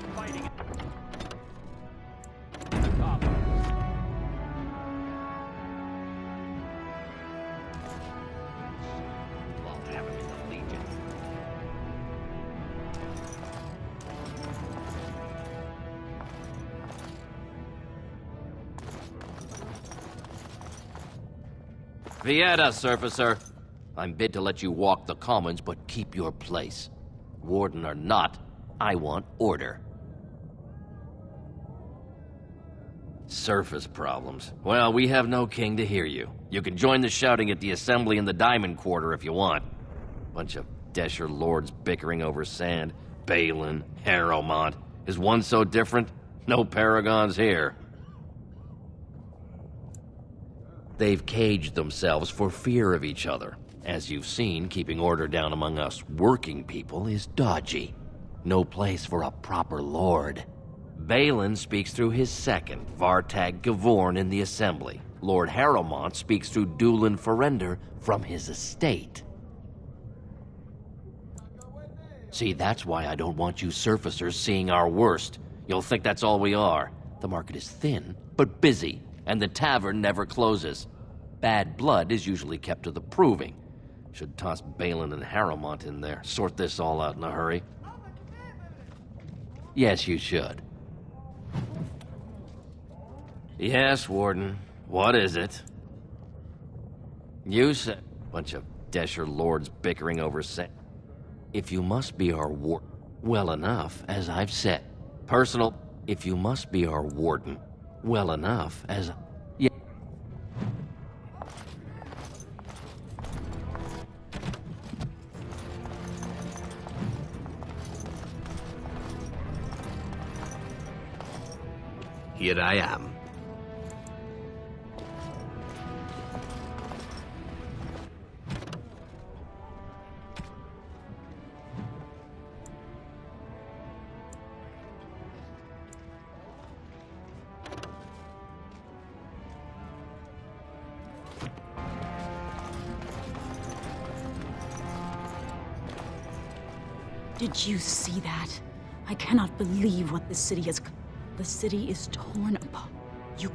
fighting. Won't have him in the Legion. Vieta, Surfacer. I'm bid to let you walk the commons, but keep your place. Warden or not, I want order. Surface problems. Well, we have no king to hear you. You can join the shouting at the assembly in the Diamond Quarter if you want. Bunch of Desher lords bickering over sand. Balin, Harrowmont. Is one so different? No paragons here. They've caged themselves for fear of each other. As you've seen, keeping order down among us working people is dodgy. No place for a proper lord. Balin speaks through his second, Vartag Gavorn, in the Assembly. Lord Harrowmont speaks through Dulin Ferender from his estate. See, that's why I don't want you surfacers seeing our worst. You'll think that's all we are. The market is thin, but busy, and the tavern never closes. Bad blood is usually kept to the proving. Should toss Balin and Harrowmont in there, sort this all out in a hurry. Yes, you should. Yes, Warden. What is it? You said... Bunch of Desher lords bickering over If you must be our well enough, as I've said. Personal... If you must be our warden, well enough, as... Yeah. Here I am. Did you see that? I cannot believe what this city has... The city is torn apart. You...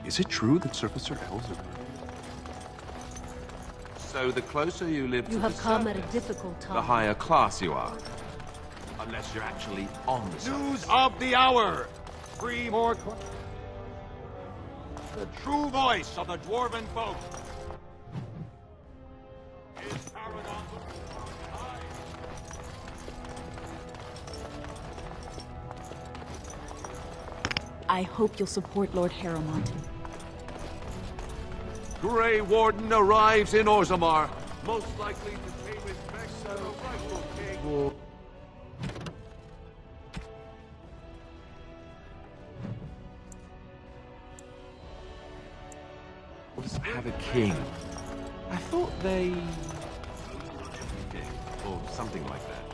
Is it true that Surfacer elves are... So the closer you live to You the have come at a surface, difficult the time. higher class you are. Unless you're actually on the surface. News of the hour! Free more... The true voice of the Dwarven folk! Is Paragon... I hope you'll support Lord Harrowmont. Grey Warden arrives in Ozammar, most likely to pay respects to the rightful king. Have a king. I thought they... or something like that.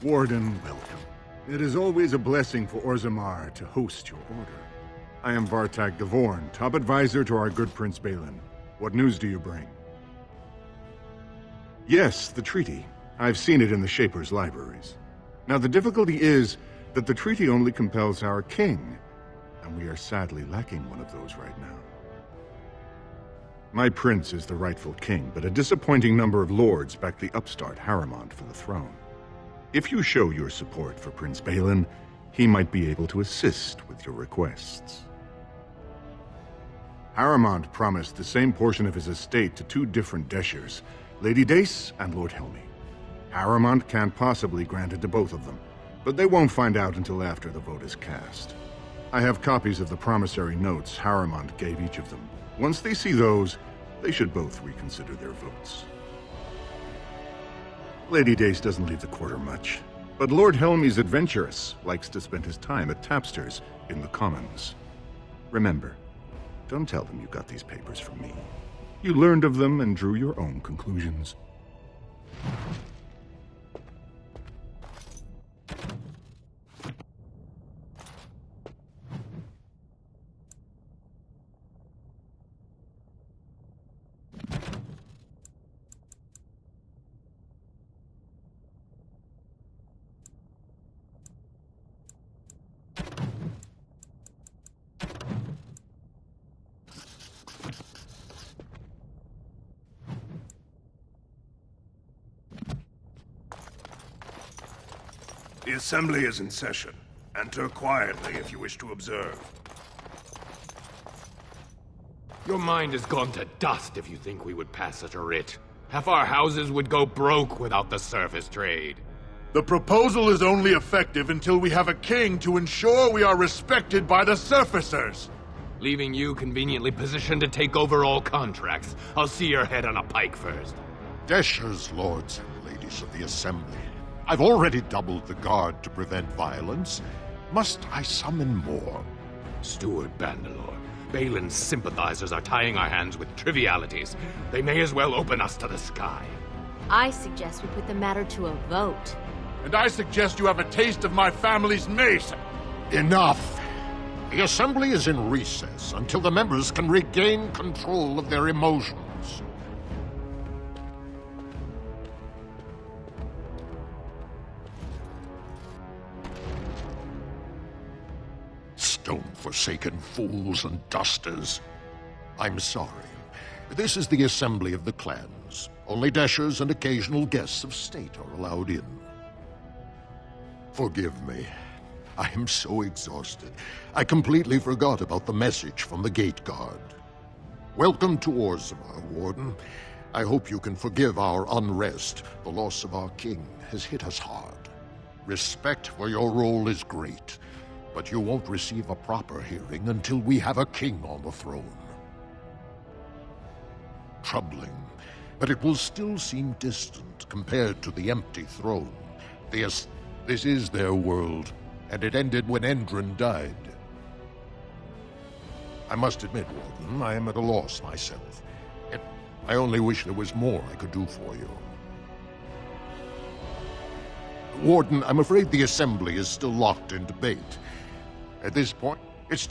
Warden, welcome. It is always a blessing for Ozammar to host your order. I am Vartag Gavorn, top advisor to our good Prince Balin. What news do you bring? Yes, the treaty. I've seen it in the Shaper's libraries. Now, the difficulty is that the treaty only compels our king, and we are sadly lacking one of those right now. My prince is the rightful king, but a disappointing number of lords back the upstart Harrimont for the throne. If you show your support for Prince Balin, he might be able to assist with your requests. Harrimont promised the same portion of his estate to two different Deshers, Lady Dace and Lord Helmy. Harrimont can't possibly grant it to both of them, but they won't find out until after the vote is cast. I have copies of the promissory notes Harrimont gave each of them. Once they see those, they should both reconsider their votes. Lady Dace doesn't leave the quarter much, but Lord Helmy's adventurous, likes to spend his time at tapsters in the Commons. Remember, don't tell them you got these papers from me. You learned of them and drew your own conclusions. The Assembly is in session. Enter quietly if you wish to observe. Your mind has gone to dust if you think we would pass such a writ. Half our houses would go broke without the surface trade. The proposal is only effective until we have a king to ensure we are respected by the surfacers. Leaving you conveniently positioned to take over all contracts. I'll see your head on a pike first. Deshers, lords and ladies of the Assembly. I've already doubled the guard to prevent violence. Must I summon more? Steward Bandalore, Balin's sympathizers are tying our hands with trivialities. They may as well open us to the sky. I suggest we put the matter to a vote. And I suggest you have a taste of my family's mace. Enough! The Assembly is in recess until the members can regain control of their emotions. Stone-forsaken fools and dusters. I'm sorry. This is the Assembly of the Clans. Only Deshers and occasional guests of state are allowed in. Forgive me. I am so exhausted. I completely forgot about the message from the gate guard. Welcome to Ozammar, Warden. I hope you can forgive our unrest. The loss of our king has hit us hard. Respect for your role is great, but you won't receive a proper hearing until we have a king on the throne. Troubling, but it will still seem distant compared to the empty throne. This is their world, and it ended when Endron died. I must admit, Warden, I am at a loss myself. Yet I only wish there was more I could do for you. Warden, I'm afraid the Assembly is still locked in debate. At this point, it's...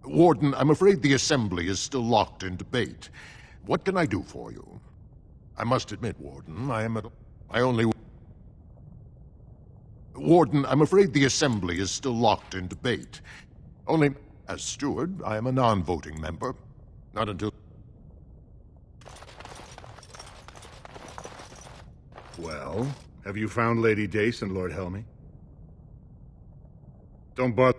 Warden, I'm afraid the Assembly is still locked in debate. What can I do for you? I must admit, Warden, Warden, I'm afraid the Assembly is still locked in debate. Only, as steward, I am a non-voting member. Not until... Well, have you found Lady Dace and Lord Helmy? Don't bother.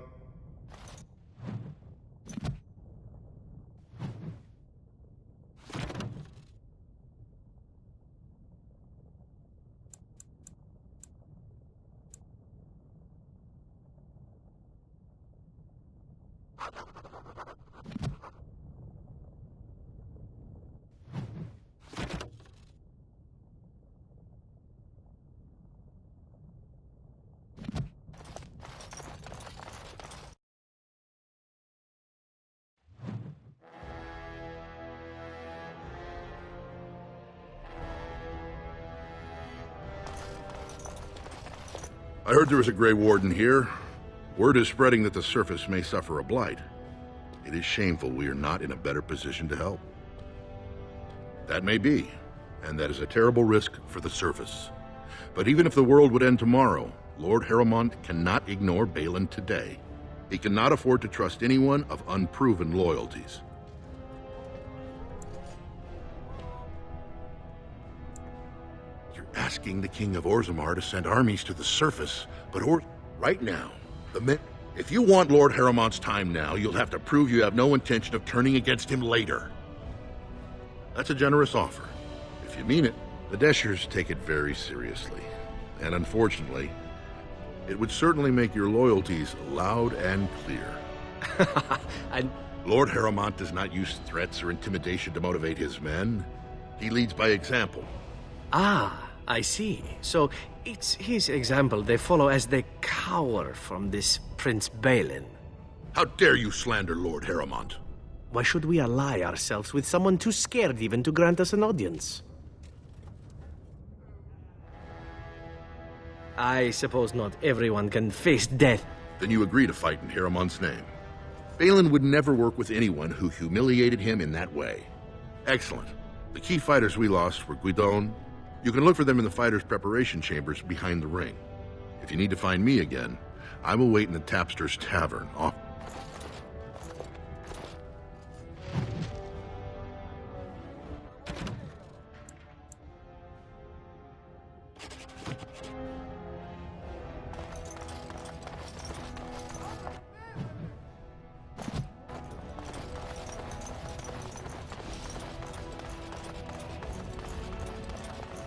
I heard there was a Grey Warden here. Word is spreading that the surface may suffer a blight. It is shameful we are not in a better position to help. That may be, and that is a terrible risk for the surface. But even if the world would end tomorrow, Lord Harrowmont cannot ignore Balin today. He cannot afford to trust anyone of unproven loyalties. You're asking the King of Ozammar to send armies to the surface, but right now, if you want Lord Harrowmont's time now, you'll have to prove you have no intention of turning against him later. That's a generous offer. If you mean it, the Deshers take it very seriously. And unfortunately, it would certainly make your loyalties loud and clear. Lord Harrowmont does not use threats or intimidation to motivate his men. He leads by example. Ah, I see. So it's his example they follow as they cower from this Prince Balin. How dare you slander Lord Harrowmont? Why should we ally ourselves with someone too scared even to grant us an audience? I suppose not everyone can face death. Then you agree to fight in Harrowmont's name. Balin would never work with anyone who humiliated him in that way. Excellent. The key fighters we lost were Guidon. You can look for them in the fighters' preparation chambers behind the ring. If you need to find me again, I will wait in the Tapster's Tavern off.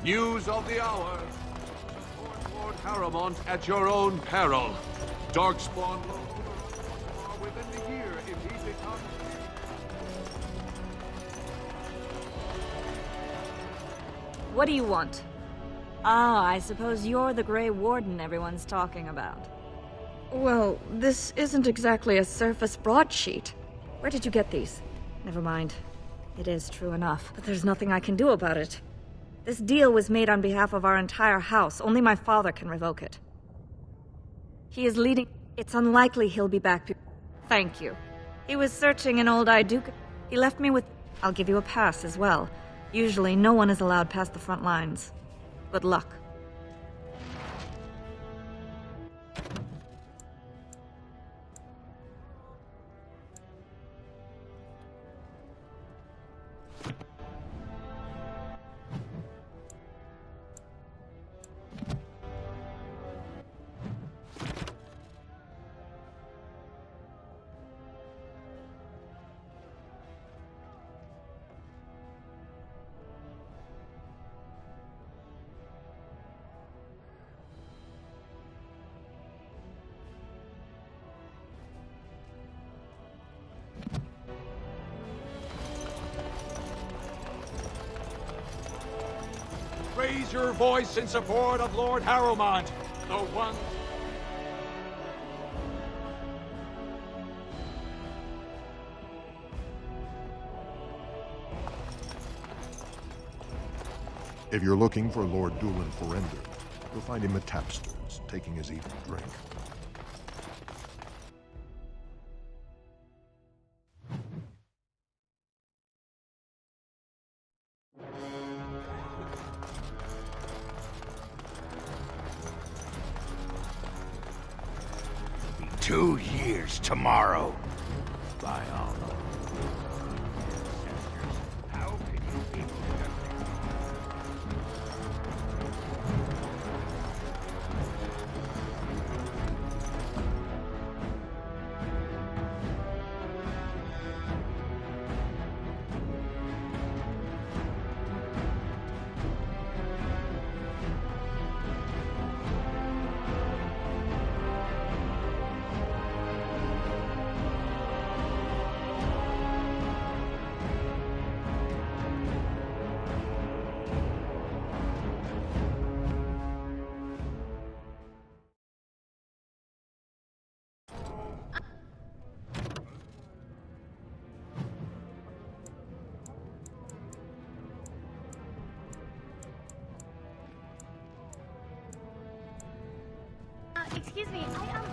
News of the hour. Support Lord Harrowmont at your own peril. Darkspawn are within the year if he becomes... What do you want? Ah, I suppose you're the Grey Warden everyone's talking about. Well, this isn't exactly a surface broadsheet. Where did you get these? Never mind. It is true enough, but there's nothing I can do about it. This deal was made on behalf of our entire house. Only my father can revoke it. He is leading... It's unlikely he'll be back. Thank you. He was searching an old Iduka. He left me with... I'll give you a pass as well. Usually, no one is allowed past the front lines. Good luck. Raise your voice in support of Lord Harrowmont, the one... If you're looking for Lord Doolin Forrender, you'll find him at Tapster's, taking his evening drink. It'll be 2 years tomorrow. By all. How can you people... Excuse me, do you have...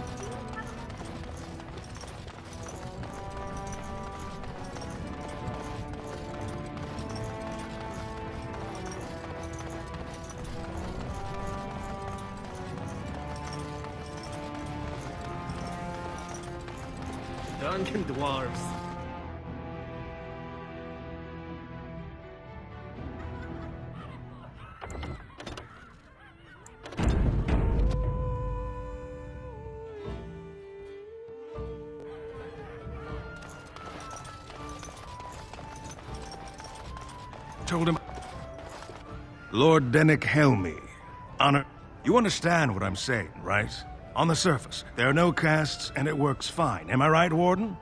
Drunken dwarves. Told him... Lord Dennick Helmy. Honor... You understand what I'm saying, right? On the surface, there are no castes, and it works fine. Am I right, Warden?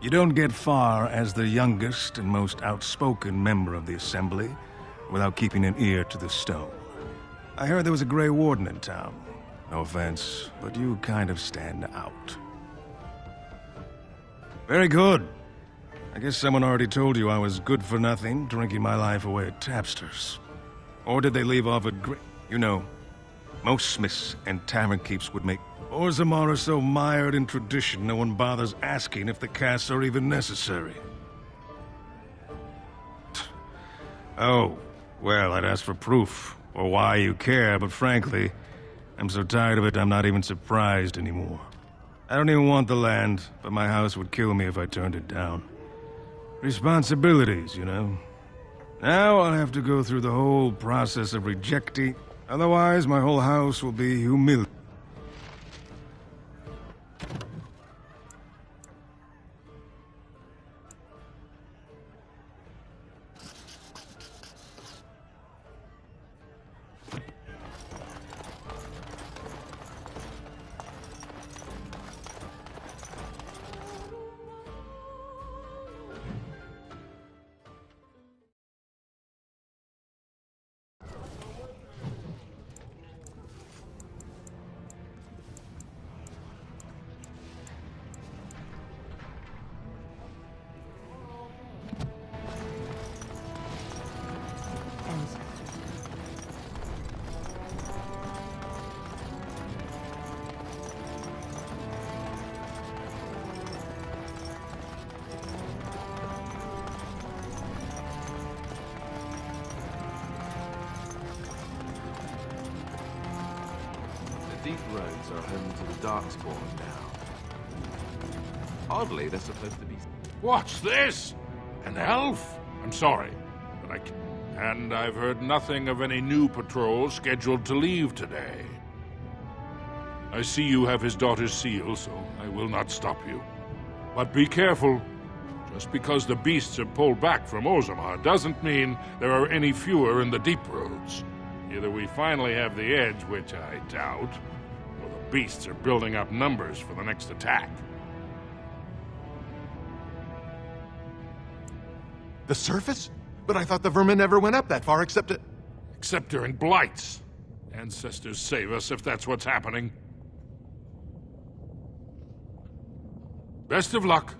You don't get far as the youngest and most outspoken member of the Assembly without keeping an ear to the stone. I heard there was a Grey Warden in town. No offense, but you kind of stand out. Very good. I guess someone already told you I was good for nothing, drinking my life away at tapsters. Or did they leave off at You know, most smiths and tavern keeps would make... Ozammar are so mired in tradition, no one bothers asking if the casts are even necessary. Oh, well, I'd ask for proof, or why you care, but frankly, I'm so tired of it I'm not even surprised anymore. I don't even want the land, but my house would kill me if I turned it down. Responsibilities, you know. Now I'll have to go through the whole process of rejecting. Otherwise, my whole house will be humiliated. Deep roads are home to the Darkspawn now. Oddly, they're supposed to be... What's this? An elf? I'm sorry, but I can't. And I've heard nothing of any new patrols scheduled to leave today. I see you have his daughter's seal, so I will not stop you. But be careful. Just because the beasts have pulled back from Ozammar doesn't mean there are any fewer in the deep roads. Either we finally have the edge, which I doubt, or the beasts are building up numbers for the next attack. The surface? But I thought the vermin never went up that far except it... Except during blights. Ancestors save us if that's what's happening. Best of luck.